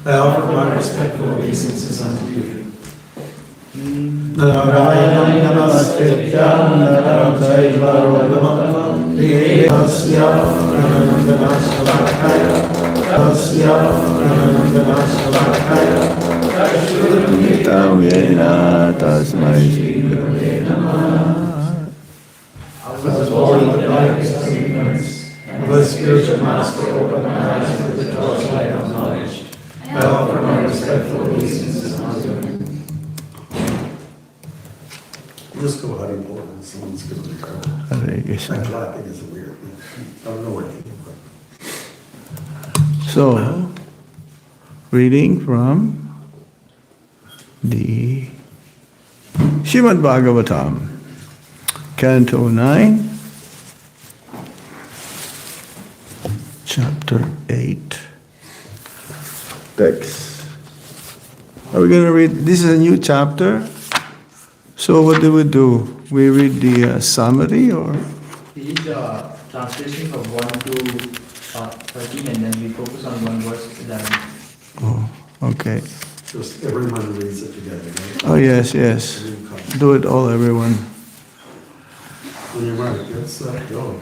I offer my respectful obeisances unto you. Narayanam namaskrityam naram chaiva narottamam devasya Janardana shalakaya tasya Janardana shalakaya tashrudam yena tasmai shri gurave namah. I was born in the darkness of ignorance, and the spiritual master opened my eyes with the torchlight of knowledge. I offer my respectful obeisances unto him. Just go Hari Bol and someone's going to cry. Hare Krishna. That clapping is weird. I don't know where it came from. So, reading from the Srimad Bhagavatam, Canto 9, Chapter 8. Text. Are we going to read? This is a new chapter. So what do? We read the summary or? We read the translation from 1 to 13 and then we focus on one verse 11. Oh, okay. Just everyone reads it together, right? Oh, yes. Do it all, everyone. When you're right, get set, go.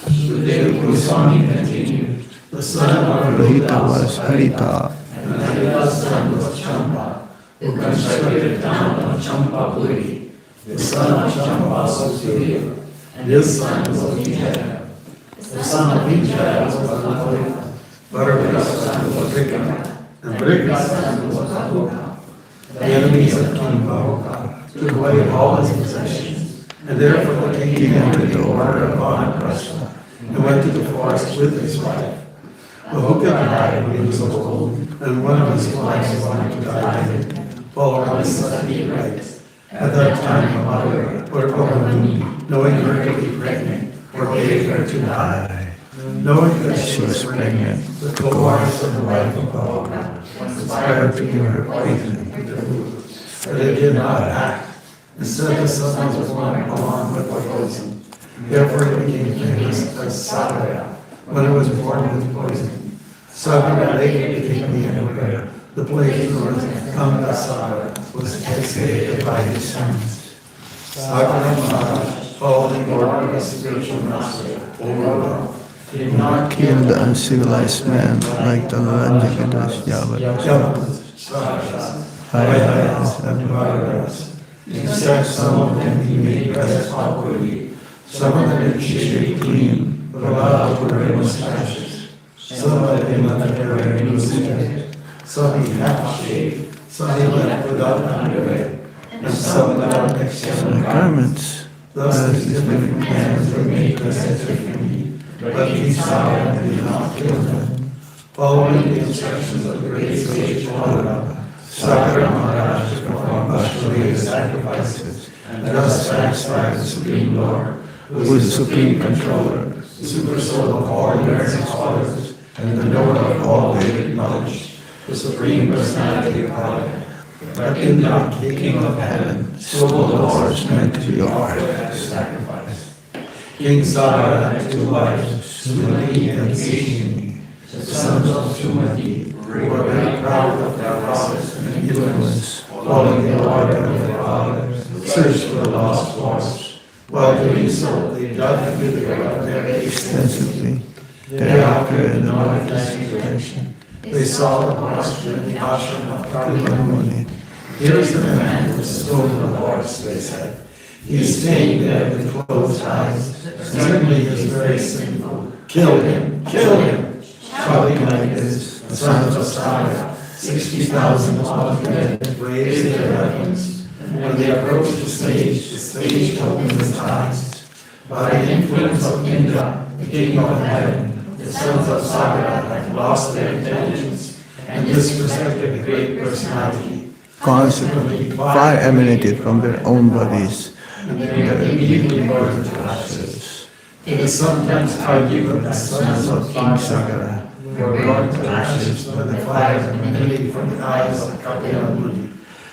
Sukadeva Swami continued. The son of Rahita Anugraha was Harita. and Harita's son was Champa, who constructed a town of Champapuri. The son of Champa was Sudeva, and his son was Vijaya. The son of Vijaya was Bhattavika. Bhattavika's son was Vikram, and Vikram's son was Anugraha. The enemies of King Bahuka took away all his possessions, and therefore the king entered the order of Anugraha and went to the forest with his wife. Bahuka died when he was old, and one of his wives wanted to die with him, following his study right. At that time, her mother, or Purvamuni, knowing her to be pregnant, forbade her to die. Knowing that she was pregnant, the co-wives of the wife of Bahuka conspired to give her poison with their food, but they did not act. Instead, the son was born along with the poison. Therefore, it became famous as Sagara, when it was born with poison. Sagara later became the Anugraha. The place known as Gangasagara was excavated by his sons. Sagara Maharaj, following the order of a spiritual master, overall, did not Kill the uncivilized man like the Ranjagadas Yavas, Yavas, Svajas, Hayas, and Bhagaras. Instead, some of them he made dress properly, some of them he shaved clean, without wearing mustaches, some of them wearing loose hair, some he half-shaved, some he left without underwear, and some without external garments. Thus these different hands were made presently for me, but he saw and did not kill them. Following the instructions of the great sage Anugraha, Sagara Maharaj performed Ashwamedha sacrifices, and thus satisfied the Supreme Lord, who is the Supreme Controller, the Super Soul of all learned scholars, and the knower of all Vedic knowledge, the Supreme Personality of Godhead. But Indra, the King of Heaven, stole the horse meant to be offered as sacrifice. King Sagara had two wives, Sumati and Seshini, the sons of Sumati, who were very proud of their prowess and influence, following the order of their fathers, searched for the lost horse. While doing so, they dug into the ground very extensively. Thereafter, in the northeast direction, they saw the horse in the ashram of Karnamuni. Here is the man who stole the horse, they said. He is staying there with closed eyes. Certainly he is very sinful. Kill him! Kill him! Shouting like this, the sons of Saga, 60,000 men raised their weapons, and when they approached the stage opened its eyes. By the influence of Indra, the King of Heaven, the sons of Sagara had lost their intelligence and disrespected the great personality. Consequently, fire emanated from their own bodies. And they were immediately burned to ashes. It is sometimes argued that the sons of King Sagara were burned to ashes by the fire emanating from the eyes of Kapila Muni.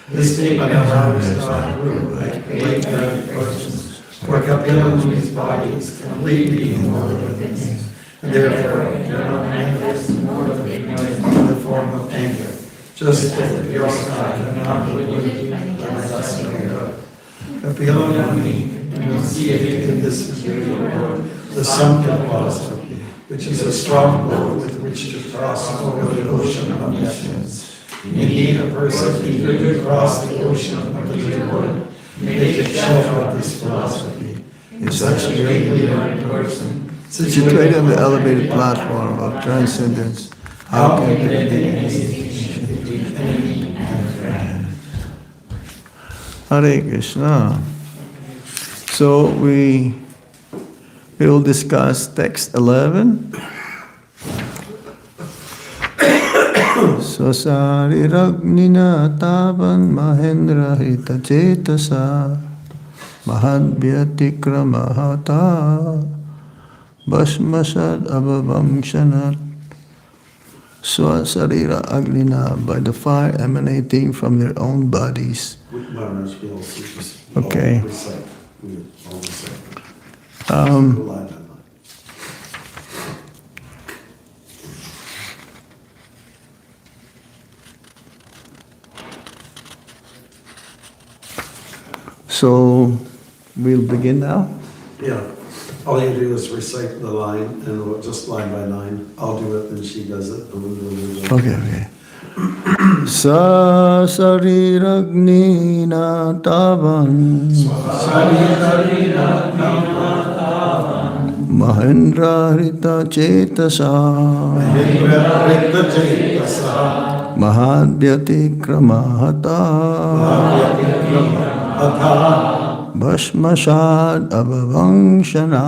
This statement is not true, like great persons, for Kapila Muni's body is completely immortal within, and therefore it cannot manifest more of ignorance in the form of anger, just as the pure sky cannot be less of Kapila Muni enunciated in this material world the Samkhya philosophy, which is a strong boat with which to cross over the ocean of omniscience. Indeed, a person eager to cross the ocean of material world may take shelter of this philosophy. In such a greatly learned person, Situated on the elevated platform of transcendence, how can there be any distinction between enemy and friend? Hare Krishna. So we will discuss text 11. Swasariragnina tavan mahendra hita cetasa mahadvyatikramahata bhasmasad abhavamshanat. Swasarira agnina, by the fire emanating from their own bodies. Maharaj, we also just Okay. all recite. We all recite. Um, Go line by line. so we'll begin now. Yeah, all you do is recite the line, and we'll just line by line. I'll do it, then she does it, and we'll do it. Okay. Sa sariragnina tavan mahendra hrita cetasa mahadvyatikramahata bhasmasad abhavangshana.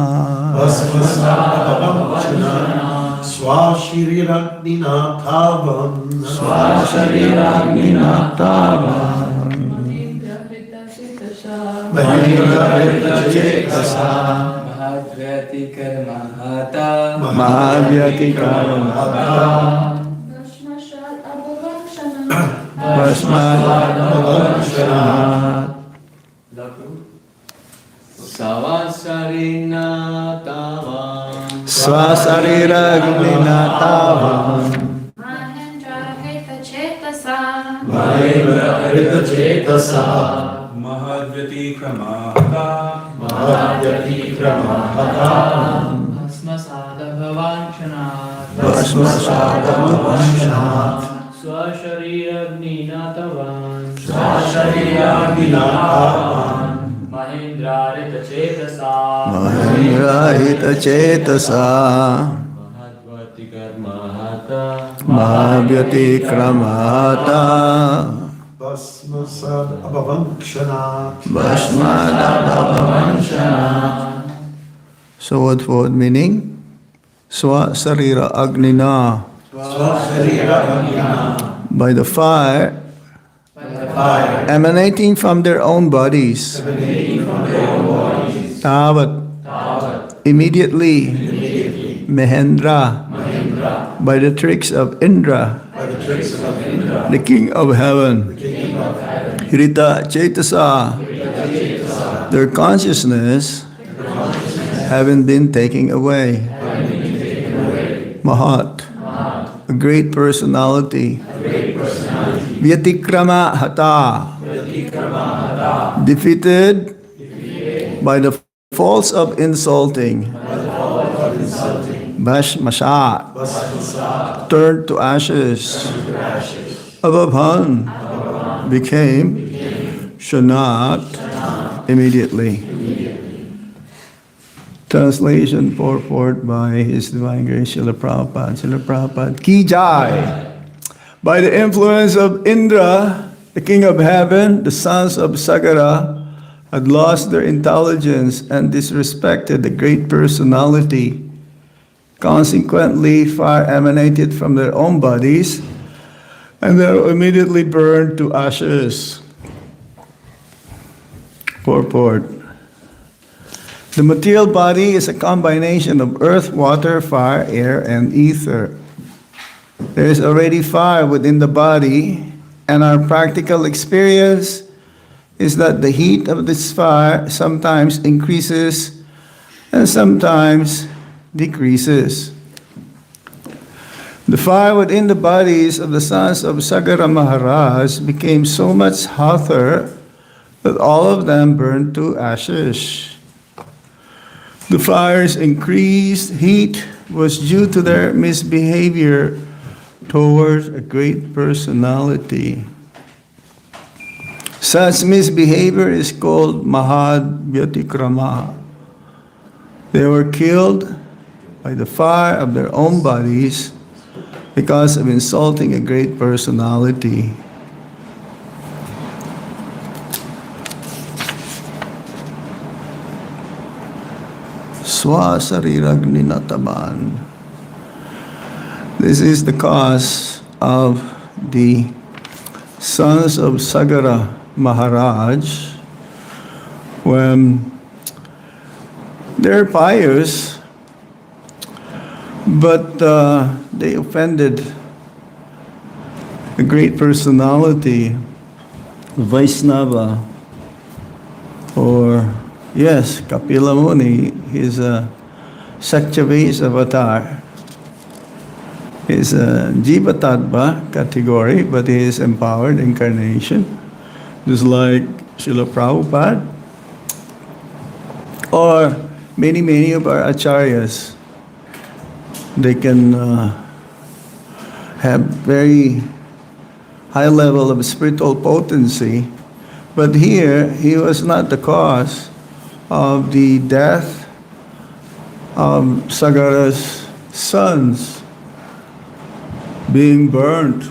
Swashiriragnina tavam. Swasariragnina tavan mahadvyatikramahata bhasmasad. Savasarina tavam Swasariragnina tavam Mahendra Hrita Cetasa Mahadvyatikramahata Bhasmasad Swashariragnina tavan Mahendra Rita Cetasa Mahavyatikramahata Bhasmasad abhavamshanat. So what word meaning? Swasarira agnina, by the fire emanating from their own bodies. Tavat, immediately. Mahendra, by the tricks of Indra, the king of heaven. Hrita Cetasa, their consciousness having been taken away. Mahat, a great personality. Vyatikrama hata, defeated by the faults of insulting. Bhasmasat, turned to ashes. Abhabhan, became Shanat, immediately. Translation purport by His Divine Grace Srila Prabhupada. Srila Prabhupada Ki Jai. By the influence of Indra, the king of heaven, the sons of Sagara had lost their intelligence and disrespected the great personality Consequently, fire emanated from their own bodies, and they were immediately burned to ashes. Purport. The material body is a combination of earth, water, fire, air, and ether. There is already fire within the body, and our practical experience is that the heat of this fire sometimes increases and sometimes decreases. The fire within the bodies of the sons of Sagara Maharaj became so much hotter that all of them burned to ashes. The fire's increased heat was due to their misbehavior towards a great personality. Such misbehavior is called Mahad Vyatikrama. They were killed by the fire of their own bodies because of insulting a great personality. Swasariragni nataman. This is the cause of the sons of Sagara Maharaj when they're pious, but they offended a great personality, Vaisnava, or yes, Kapila Muni. He's a Satyavesa avatar. He's a Jiva Tattva category, but he is empowered incarnation, just like Srila Prabhupada, or many of our acharyas. They can have very high level of spiritual potency, but here he was not the cause of the death of Sagara's sons being burnt.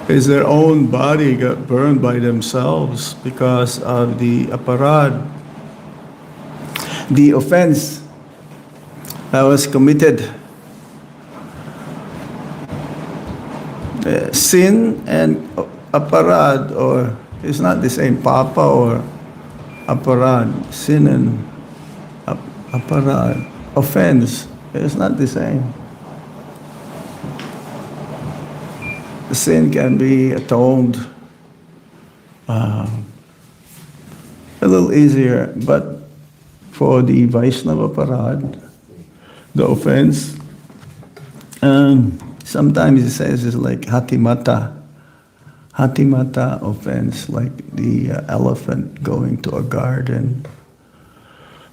Is their own body got burned by themselves because of the aparad, the offense that was committed. Sin and aparad, or it's not the same, papa or aparad. Sin and aparad, offense, it's not the same. The sin can be atoned a little easier, but for the Vaishnava aparad, the offense, sometimes it says it's like hatimata offense, like the elephant going to a garden.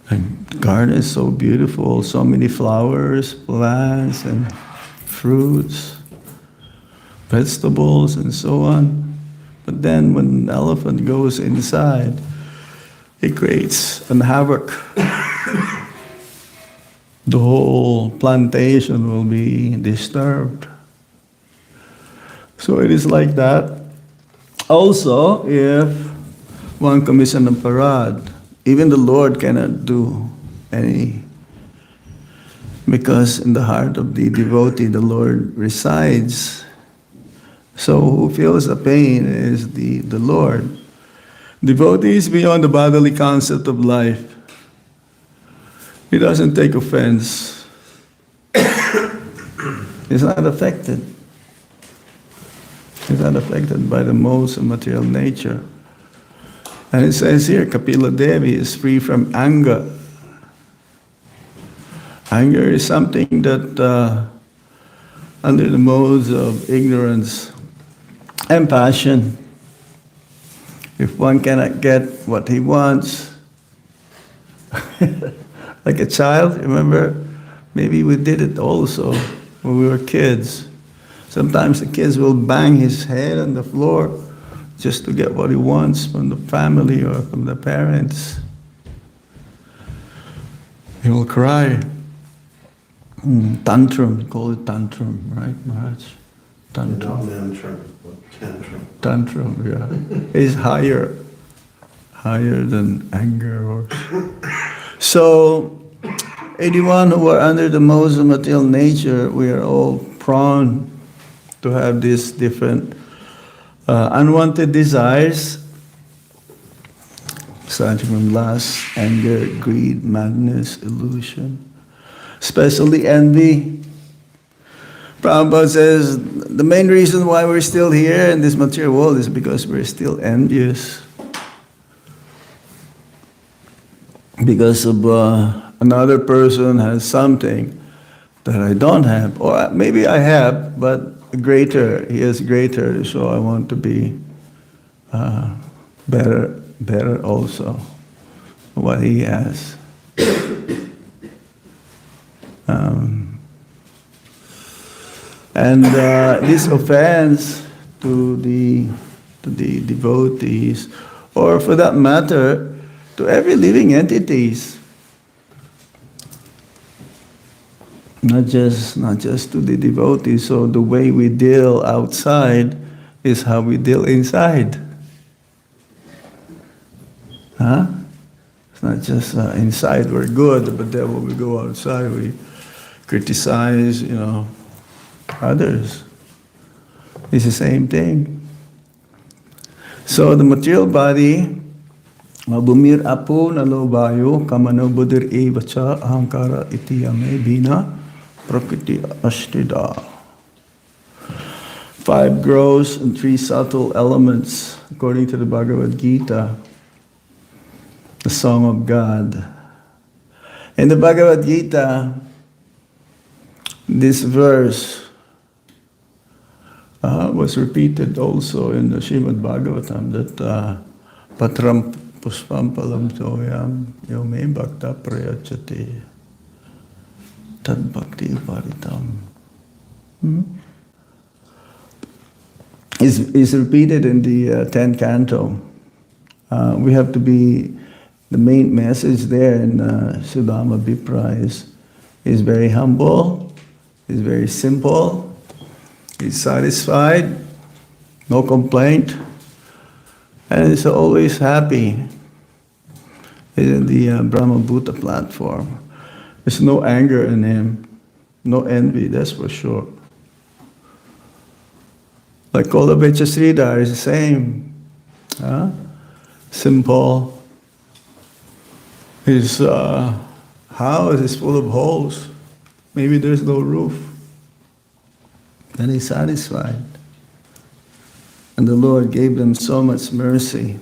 And the garden is so beautiful, so many flowers, plants, and fruits, vegetables, and so on. But then when the elephant goes inside, it creates an havoc. The whole plantation will be disturbed. So it is like that. Also, if one commits an aparad, even the Lord cannot do any, because in the heart of the devotee, the Lord resides. So who feels the pain is the Lord. Devotee is beyond the bodily concept of life. He doesn't take offense. He's not affected. He's not affected by the modes of material nature. And it says here, Kapila Devi is free from anger. Anger is something that under the modes of ignorance and passion, if one cannot get what he wants, like a child, remember, maybe we did it also when we were kids. Sometimes the kids will bang his head on the floor just to get what he wants from the family or from the parents. He will cry. Tantrum, call it tantrum, right, Maharaj? Tantrum. Tantrum, yeah. It's higher than anger. So, anyone who are under the modes of material nature, we are all prone to have these different unwanted desires, starting from lust, anger, greed, madness, illusion, especially envy. Prabhupada says the main reason why we're still here in this material world is because we're still envious. Because of another person has something that I don't have, or maybe I have, but greater, he is greater, so I want to be better also what he has. And this offense to the devotees, or for that matter, to every living entities, not just to the devotees. So the way we deal outside is how we deal inside. Huh? It's not just inside we're good, but then when we go outside we criticize, others. It's the same thing. So the material body, mabumir apo nalobayo kamano budir evacha ahankara itiyame bina prakriti ashtida. 5 gross and 3 subtle elements, according to the Bhagavad Gita, the Song of God. In the Bhagavad Gita, this verse was repeated also in the Srimad Bhagavatam, that patram puspam palam toyam yome bhakta prayachate tad bhakti paritam. Is repeated in the 10th canto. We have to be, the main message there in Sudama Vipra is very humble, is very simple, is satisfied, no complaint, and is always happy. Is in the Brahma Bhuta platform. There's no anger in him, no envy, that's for sure. Like Kolabecha Sridhar is the same. Simple. His house is full of holes. Maybe there's no roof. And he's satisfied. And the Lord gave them so much mercy.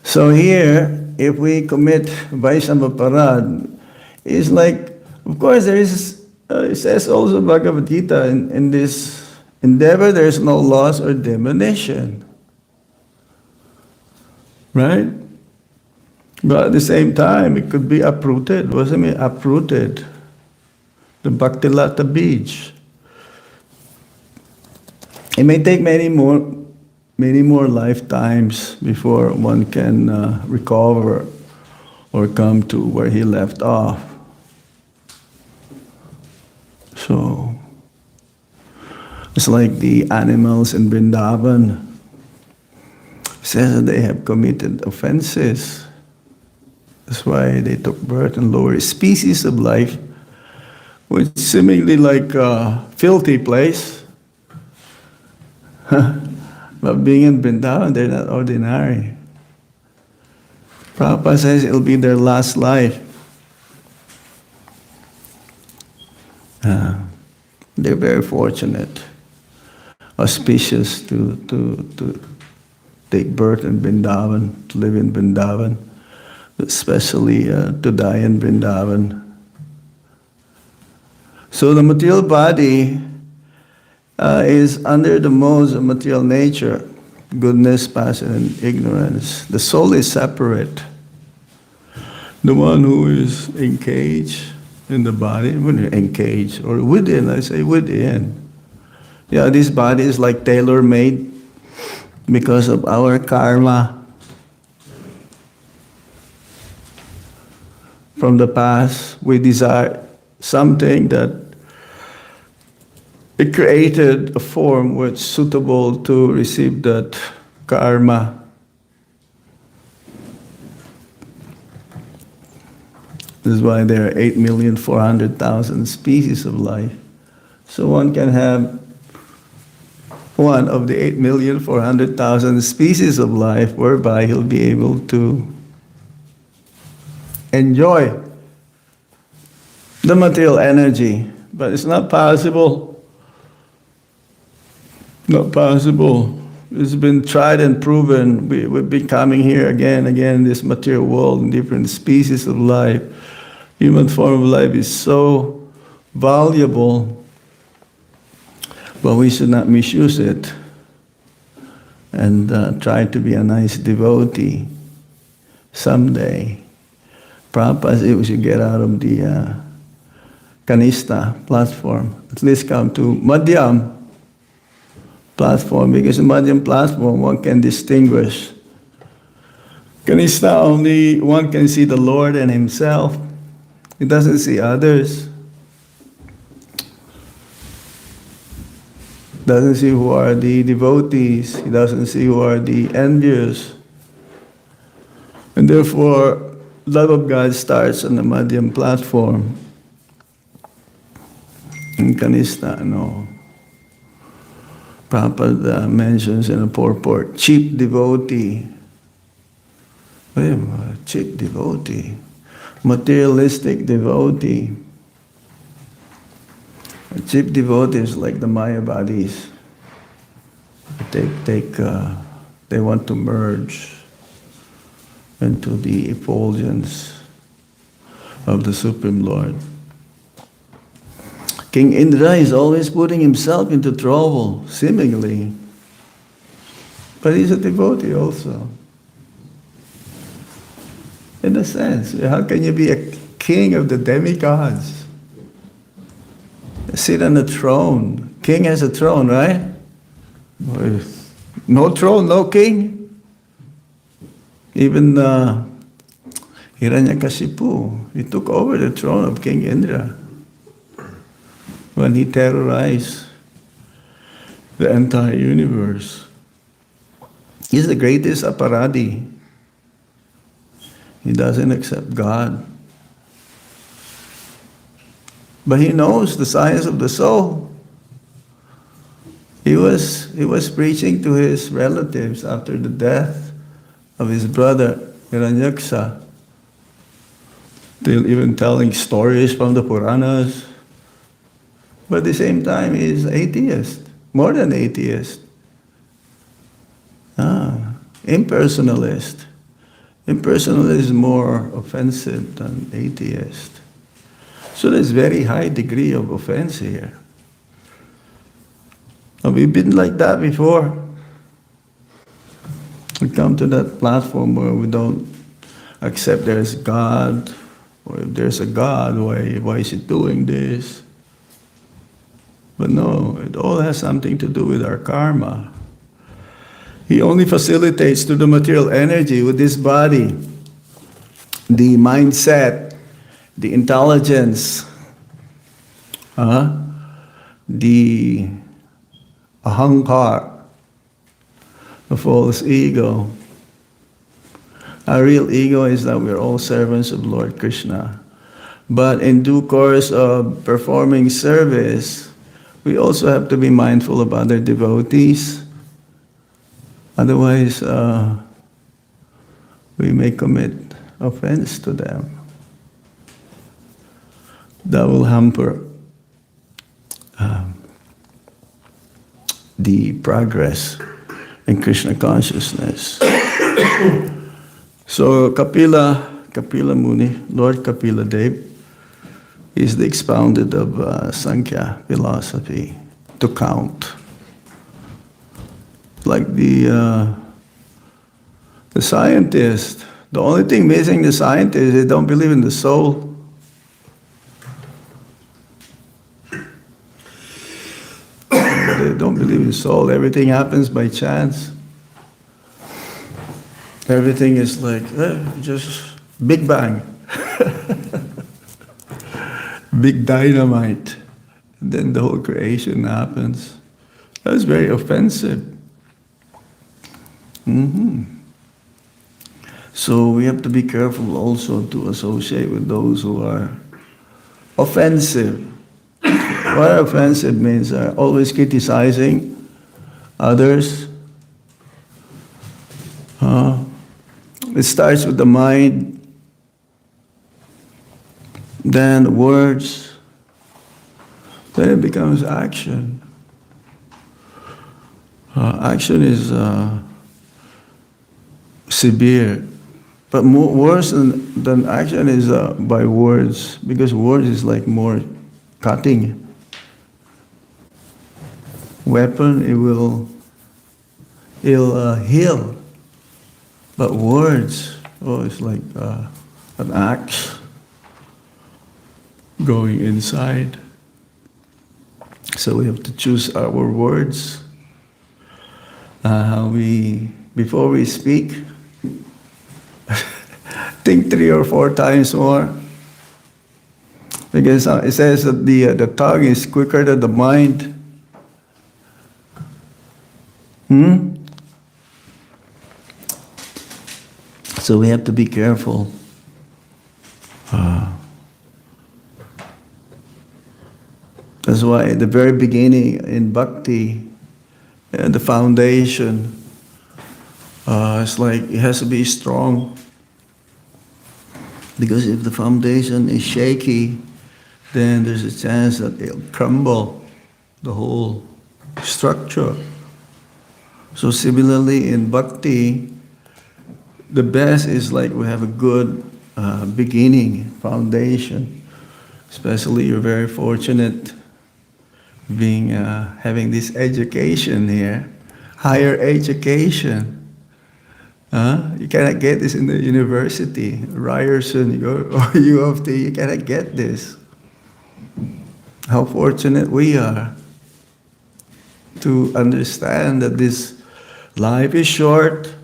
So here, if we commit Vaishnava Parad, it's like, of course there is, it says also Bhagavad Gita, in this endeavor there is no loss or diminution. Right? But at the same time, it could be uprooted. What does it mean, uprooted? The Bhakti Lata Beach. It may take many more lifetimes before one can recover or come to where he left off. So, it's like the animals in Vrindavan. It says that they have committed offenses. That's why they took birth in lower species of life, which seemingly like a filthy place. But being in Vrindavan, they're not ordinary. Prabhupada says it'll be their last life. They're very fortunate, auspicious to take birth in Vrindavan, to live in Vrindavan, especially to die in Vrindavan. So the material body is under the modes of material nature, goodness, passion, and ignorance. The soul is separate. The one who is engaged in the body, when you're engaged, or within, I say within. Yeah, this body is like tailor-made because of our karma from the past. We desire something that it created a form which is suitable to receive that karma. This is why there are 8,400,000 species of life. So one can have one of the 8,400,000 species of life whereby he'll be able to enjoy the material energy. But it's not possible. Not possible. It's been tried and proven. We've been coming here again and again in this material world in different species of life. Human form of life is so valuable, but we should not misuse it and try to be a nice devotee someday. Prabhupada said we should get out of the Kanista platform, at least come to Madhyam platform, because in Madhyam platform one can distinguish. Kanista only one can see the Lord and himself. He doesn't see others. Doesn't see who are the devotees. He doesn't see who are the envious. And therefore, love of God starts on the Madhyam platform. In Kanista, no. Prabhupada mentions in a purport, cheap devotee. Wait a minute, cheap devotee. Materialistic devotee. A cheap devotee is like the Mayavadis. They want to merge into the effulgence of the Supreme Lord. King Indra is always putting himself into trouble, seemingly. But he's a devotee also. In a sense, how can you be a king of the demigods? Sit on a throne. King has a throne, right? No throne, no king. Even Hiranyakashipu, he took over the throne of King Indra when he terrorized the entire universe. He's the greatest aparadi. He doesn't accept God. But he knows the science of the soul. He was preaching to his relatives after the death of his brother Hiranyaksha, even telling stories from the Puranas. But at the same time, he's atheist, more than atheist. Impersonalist. Impersonalist is more offensive than atheist. So there's very high degree of offense here. Have we been like that before? We come to that platform where we don't accept there's God, or if there's a God, why is he doing this? But no, it all has something to do with our karma. He only facilitates through the material energy with this body, the mindset, the intelligence, the ahankar, the false ego. Our real ego is that we're all servants of Lord Krishna. But in due course of performing service, we also have to be mindful of other devotees. Otherwise, we may commit offense to them. That will hamper the progress in Krishna consciousness. So Kapila Muni, Lord Kapila Dev, is the expounded of Sankhya philosophy, to count. Like the scientist, the only thing missing the scientist is they don't believe in the soul. They don't believe in soul. Everything happens by chance. Everything is like just Big Bang. Big dynamite. And then the whole creation happens. That's very offensive. So we have to be careful also to associate with those who are offensive. What offensive means always criticizing others. It starts with the mind, then words, then it becomes action. Action is severe, but more worse than action is by words, because words is like more cutting. Weapon, it'll heal, but words, it's like an axe going inside. So we have to choose our words. Before we speak, think 3 or 4 times more. Because it says that the tongue is quicker than the mind. So we have to be careful. That's why at the very beginning in Bhakti, the foundation, it's like it has to be strong. Because if the foundation is shaky, then there's a chance that it'll crumble, the whole structure. So similarly in Bhakti, the best is like we have a good beginning, foundation. Especially you're very fortunate having this education here, higher education. You cannot get this in the university, Ryerson or U of T, you cannot get this. How fortunate we are to understand that this life is short.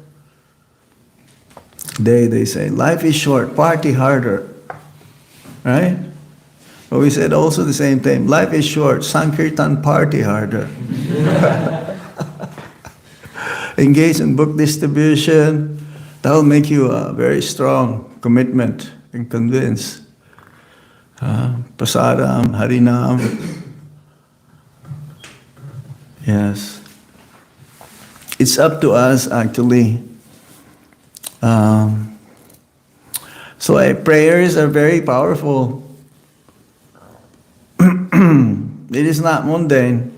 They say, life is short, party harder. Right? But we said also the same thing, life is short, Sankirtan, party harder. Engage in book distribution, that will make you a very strong commitment and convince. Prasadam, Harinam. Yes. It's up to us actually. So prayers are very powerful. It is not mundane.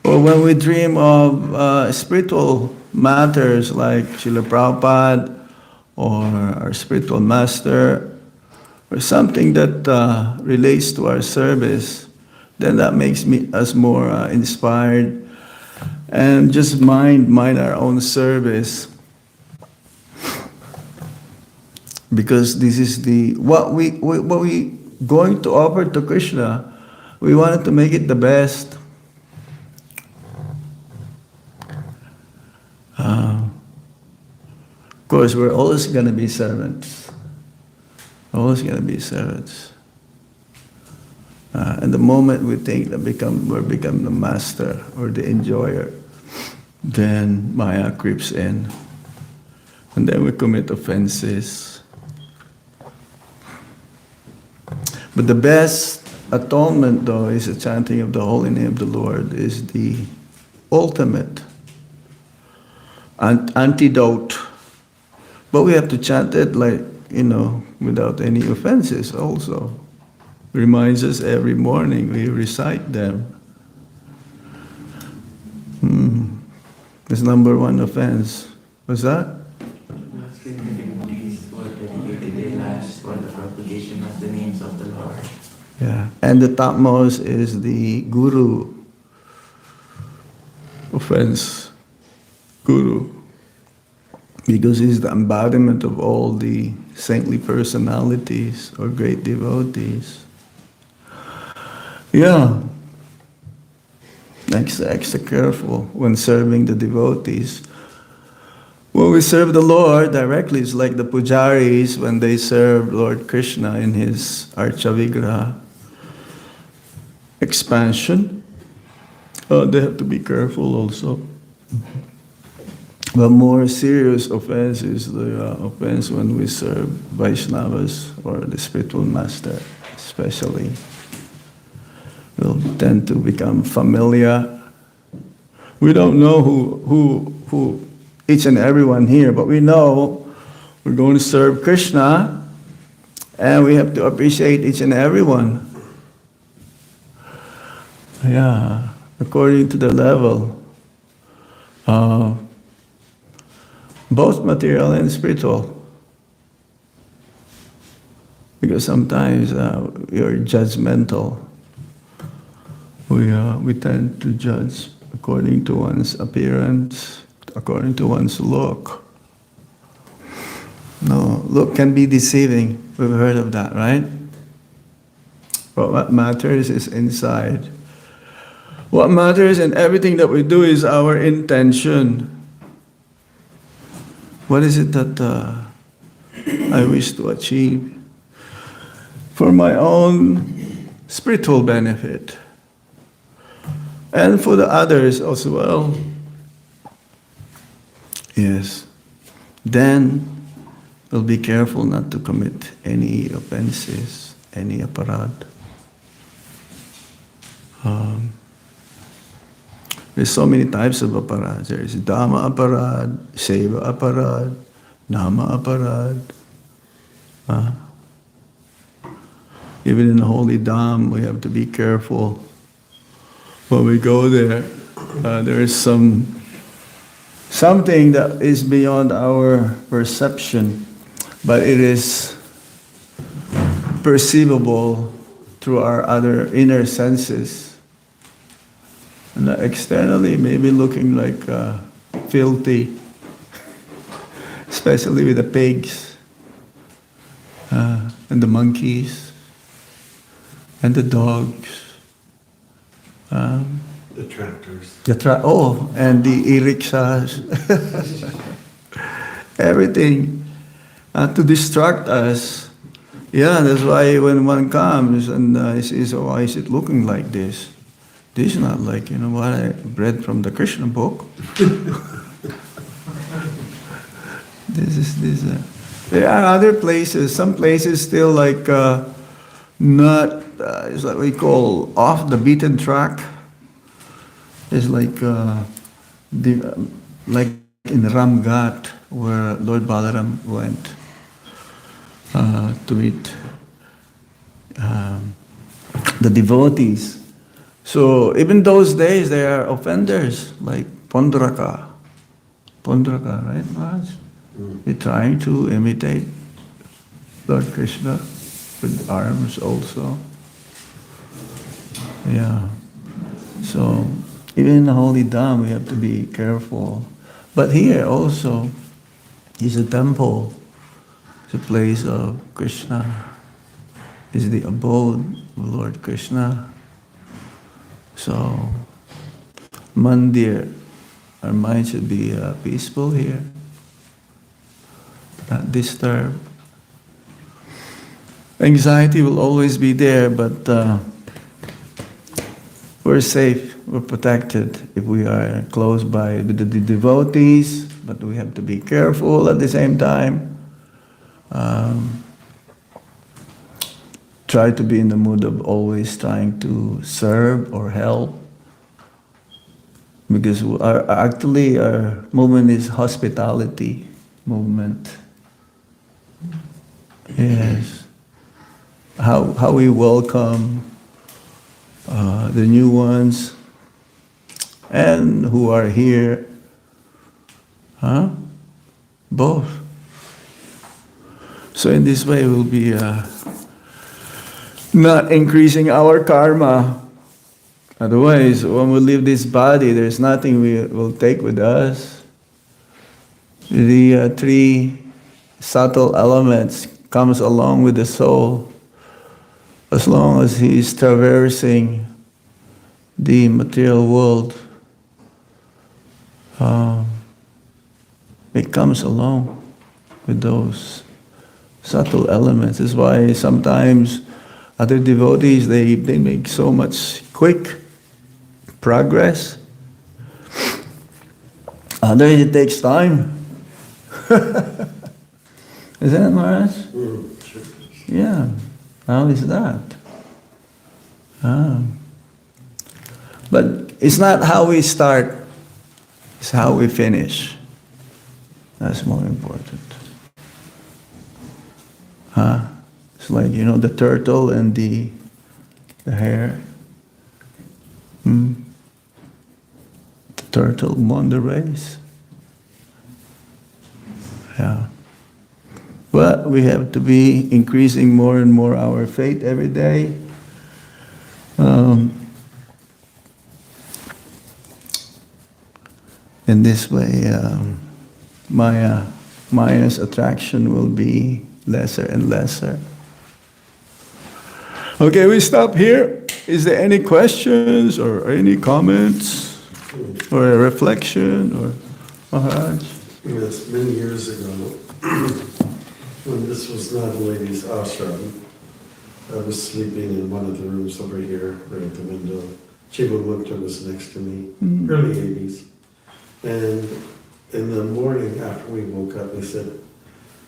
Or when we dream of spiritual matters like Srila Prabhupada or our spiritual master or something that relates to our service, then that makes us more inspired and just mind our own service. Because this is what we going to offer to Krishna. We wanted to make it the best. Of course, we're always going to be servants. Always going to be servants. And the moment we think that we're become the master or the enjoyer, then Maya creeps in. And then we commit offenses. But the best atonement, though, is the chanting of the holy name of the Lord, is the ultimate antidote. But we have to chant it like, without any offenses also. Reminds us every morning we recite them. This number 1 offense. What's that? Asking the devotees who are dedicated their lives for the propagation of the names of the Lord. Yeah. And the topmost is the Guru offense. Guru. Because he's the embodiment of all the saintly personalities or great devotees. Yeah. Extra careful when serving the devotees. When we serve the Lord directly, it's like the pujaris when they serve Lord Krishna in his Archavigraha expansion. They have to be careful also. But more serious offense is the offense when we serve Vaishnavas or the spiritual master, especially. We'll tend to become familiar. We don't know who each and everyone here, but we know we're going to serve Krishna, and we have to appreciate each and everyone. Yeah, according to the level, both material and spiritual. Because sometimes we are judgmental. We tend to judge according to one's appearance, according to one's look. No, look can be deceiving. We've heard of that, right? But what matters is inside. What matters in everything that we do is our intention. What is it that I wish to achieve for my own spiritual benefit and for the others as well? Yes. Then we'll be careful not to commit any offenses, any aparad. There's so many types of aparad. There's Dhamma aparad, Seva aparad, Nama aparad. Even in the holy Dham, we have to be careful. When we go there, there is something that is beyond our perception, but it is perceivable through our other inner senses. And externally, maybe looking like filthy, especially with the pigs and the monkeys and the dogs. The tractors. And the e-rickshaws. Everything to distract us. Yeah, that's why when one comes and he says, "Oh, why is it looking like this?" This is not like, what I read from the Krishna book. There are other places, some places still like not, it's what we call off the beaten track. It's like like in Ramghat, where Lord Balaram went to meet the devotees. So even those days, there are offenders like Pondraka, right, Maharaj? They're trying to imitate Lord Krishna with arms also. Yeah. So even in the holy Dham, we have to be careful. But here also is a temple. It's a place of Krishna. It's the abode of Lord Krishna. So, mandir, our mind should be peaceful here, not disturbed. Anxiety will always be there, but we're safe, we're protected if we are close by the devotees, but we have to be careful at the same time. Try to be in the mood of always trying to serve or help. Because our movement is hospitality movement. Yes. How we welcome the new ones and who are here. Both. So in this way we'll be not increasing our karma. Otherwise, when we leave this body, there's nothing we will take with us. The three subtle elements comes along with the soul. As long as he is traversing the material world, it comes along with those subtle elements. That's why sometimes other devotees, they make so much quick progress Otherwise, it takes time. Isn't it, Maharaj? Sure. Yeah. How is that? Ah. But it's not how we start, it's how we finish. That's more important. Huh? It's like, the turtle and the hare. The turtle won the race. Yeah. But we have to be increasing more and more our faith every day. In this way, Maya's attraction will be lesser and lesser. Okay, we stop here. Is there any questions or any comments or a reflection or Maharaj? Yes, many years ago, when this was not a ladies' ashram, I was sleeping in one of the rooms over here, right at the window. Chiba Mukta was next to me, early 80s. And in the morning after we woke up, he said,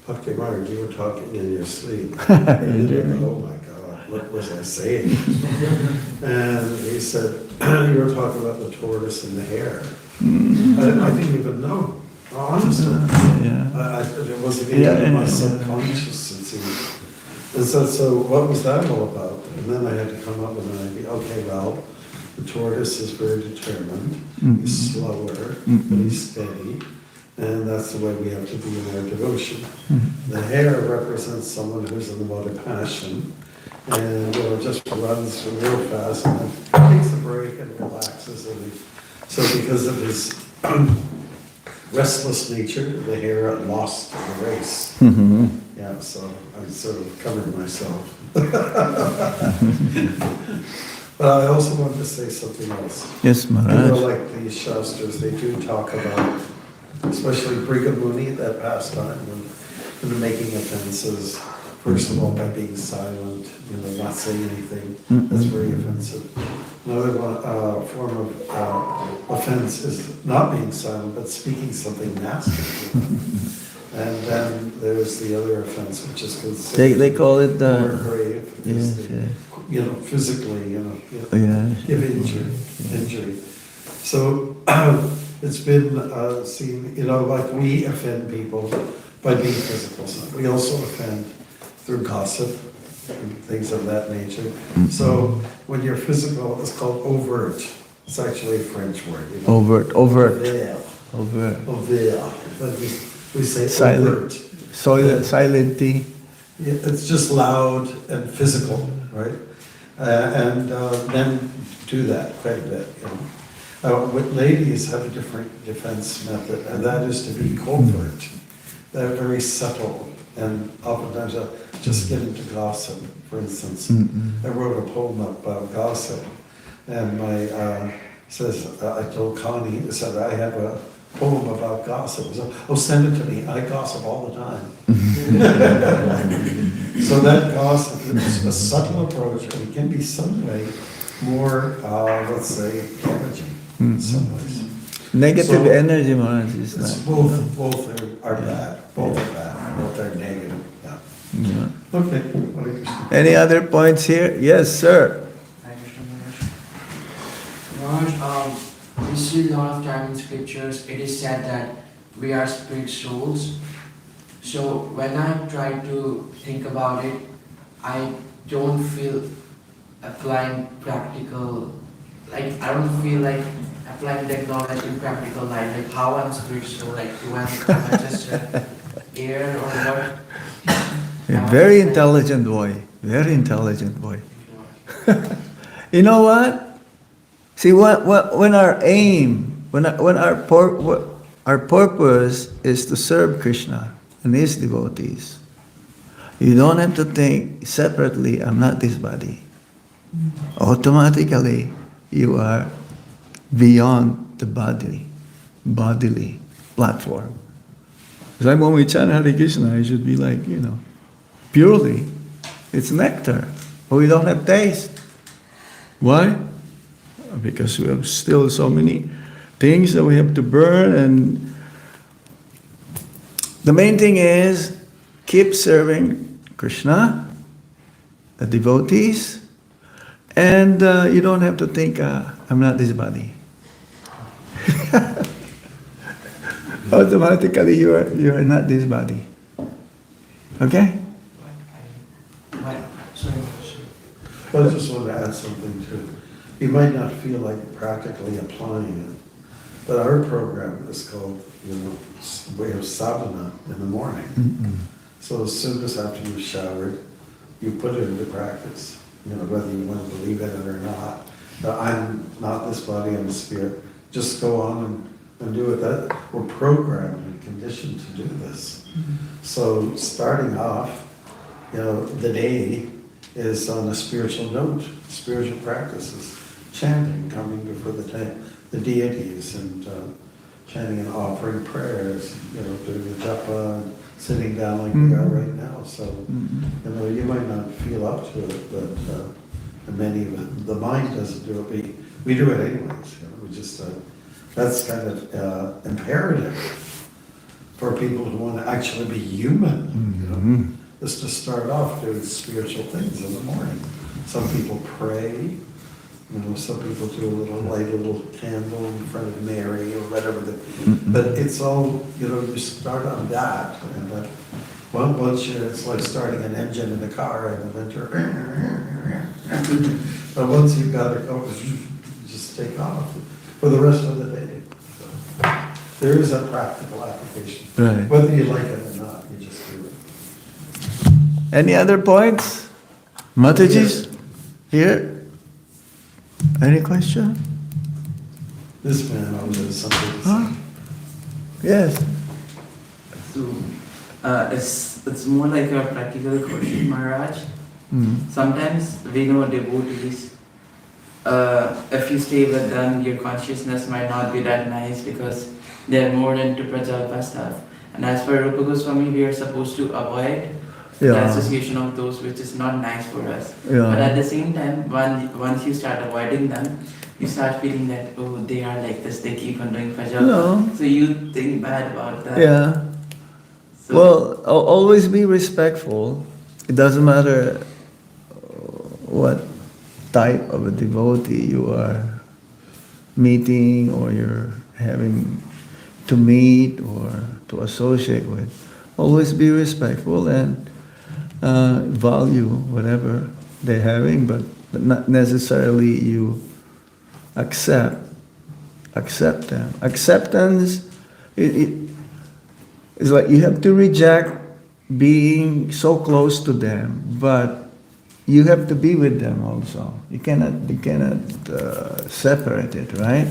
Bhakti Maharaj, you were talking in your sleep. And then, oh my God, what was I saying? And he said, you were talking about the tortoise and the hare. I didn't even know. Honestly, it wasn't even in my subconscious. And so what was that all about? And then I had to come up with an idea. Okay, well, the tortoise is very determined. He's slower, but he's steady. And that's the way we have to be in our devotion. The hare represents someone who's in the mode of passion and just runs real fast and then takes a break and relaxes. So because of his restless nature, the hare lost the race. Yeah, so I sort of covered myself. But I also wanted to say something else. Yes, Maharaj. Like these Shastras, they do talk about, especially Brigamuni, that pastime, when making offenses, first of all, by being silent, not saying anything, that's very offensive. Another form of offense is not being silent, but speaking something nasty. And then there's the other offense, which is considered They call it more grave. Physically, give injury. So it's been seen, like we offend people by being physical. We also offend through gossip and things of that nature. So when you're physical, it's called overt. It's actually a French word. Overt. Overt. But we say silent. overt. Silent T. It's just loud and physical, right? And men do that quite a bit. Ladies have a different defense method, and that is to be covert. They're very subtle, and oftentimes just get into gossip. For instance, I wrote a poem about gossip, and I told Connie, I said, I have a poem about gossip. So, send it to me. I gossip all the time. So that gossip is a subtle approach, and it can be some way more, let's say, damaging in some ways. Negative energy, Maharaj, is Both are bad. Both are bad. Both are negative. Yeah. Okay. Any other points here? Yes, sir. Maharaj, we see a lot of time in scriptures, it is said that we are spirit souls. So when I try to think about it, I don't feel applying practical, I don't feel like applying that knowledge in practical life, like how I'm spirit soul, do I just air or what? Very intelligent boy. Very intelligent boy. You know what? See, when our aim, when our purpose is to serve Krishna and his devotees, you don't have to think separately, I'm not this body. Automatically, you are beyond the bodily platform. It's like when we chant Hare Krishna, it should be like, purely. It's nectar, but we don't have taste. Why? Because we have still so many things that we have to burn, and the main thing is keep serving Krishna, the devotees, and you don't have to think, I'm not this body. Automatically you are not this body. Okay? I just want to add something too. You might not feel like practically applying it, but our program is called, way of sadhana in the morning. Mm-mm. So as soon as after you've showered, you put it into practice, whether you want to believe in it or not. I'm not this body, I'm a spirit. Just go on and do it. That we're programmed and conditioned to do this. So starting off, the day is on a spiritual note, spiritual practices, chanting, coming before the deities, and chanting and offering prayers, doing the japa, and sitting down like we are right now. So, you might not feel up to it, but many of it, the mind doesn't do it. We do it anyways. We just, that's kind of imperative for people who want to actually be human, is to start off doing spiritual things in the morning. Some people pray, some people do light a little candle in front of Mary or whatever. But it's all, you start on that, and once it's like starting an engine in a car in the winter. But once you've got it going, just take off for the rest of the day. So, there is a practical application. Right. Whether you like it or not, you just do it. Any other points? Mataji's? Here? Any question? This man always has something to say. Huh? Yes. So, it's more like a practical question, Maharaj. Mm. Sometimes we know devotees, if you stay with them, your consciousness might not be that nice because they're more into Prajalpa stuff. And as for Rupa Goswami, we are supposed to avoid the association of those which is not nice for us. Yeah. But at the same time, once you start avoiding them, you start feeling that, oh, they are like this, they keep on doing Prajalpa. No. So you think bad about that. Yeah. So, Well, always be respectful. It doesn't matter what type of a devotee you are meeting or you're having to meet or to associate with. Always be respectful and value whatever they're having, but not necessarily you accept them. Acceptance is like you have to reject being so close to them, but you have to be with them also. You cannot separate it, right?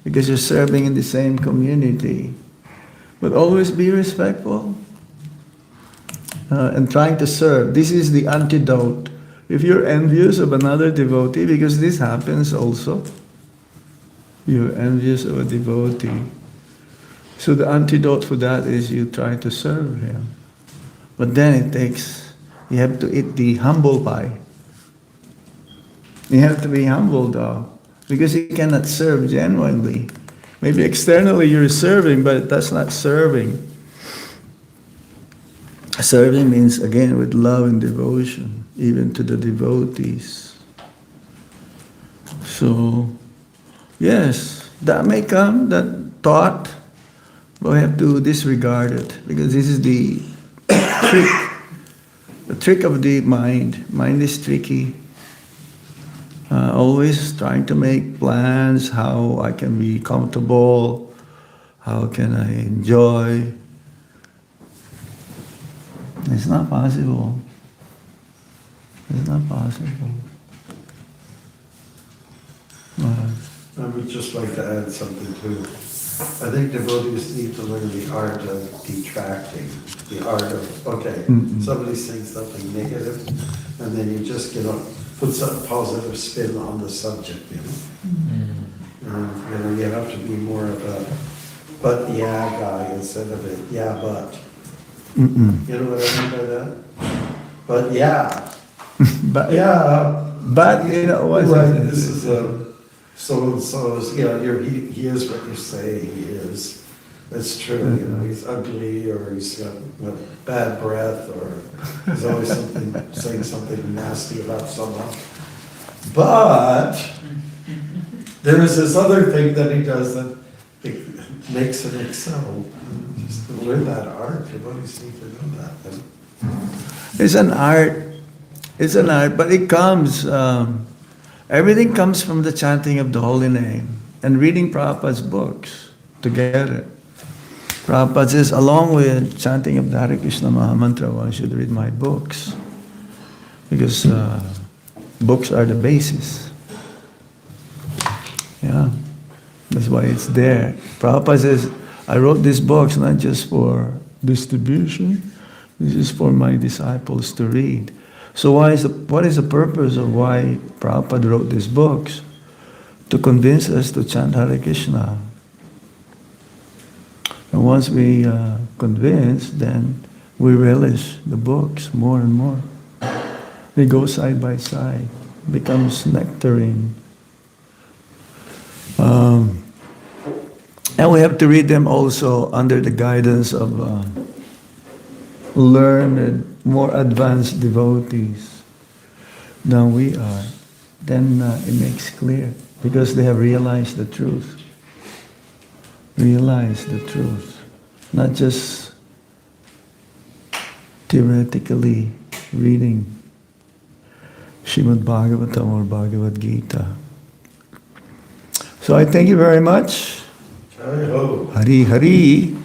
Because you're serving in the same community. But always be respectful and trying to serve. This is the antidote. If you're envious of another devotee, because this happens also, you're envious of a devotee. So the antidote for that is you try to serve him. But then you have to eat the humble pie. You have to be humble though, because you cannot serve genuinely. Maybe externally you're serving, but that's not serving. Serving means, again, with love and devotion, even to the devotees. So, yes, that may come, that thought, but we have to disregard it, because this is the trick of the mind. Mind is tricky. Always trying to make plans, how I can be comfortable, how can I enjoy. It's not possible. It's not possible. I would just like to add something too. I think devotees need to learn the art of detracting, the art of, somebody's saying something negative, and then you just, put some positive spin on the subject, you have to be more of a but yeah guy instead of a yeah but. Mm-mm. You know what I mean by that? But yeah. But Yeah. but you know what? Right, this is so-and-so is, he is what you say he is. It's true, he's ugly, or he's got bad breath, or he's always saying something nasty about someone. But there is this other thing that he does that makes him excel. Just to learn that art, devotees need to know that. It's an art, but it comes, everything comes from the chanting of the holy name and reading Prabhupada's books together. Prabhupada says, along with chanting of the Hare Krishna Mahamantra, one should read my books. Because books are the basis. Yeah, that's why it's there. Prabhupada says, I wrote these books not just for distribution, this is for my disciples to read. So what is the purpose of why Prabhupada wrote these books? To convince us to chant Hare Krishna. And once we convinced, then we relish the books more and more. They go side by side, becomes nectarine. And we have to read them also under the guidance of learned, more advanced devotees than we are. Then it makes clear, because they have realized the truth. Realize the truth, not just theoretically reading Srimad Bhagavatam or Bhagavad Gita. So I thank you very much. Jai Ho. Hari Hari.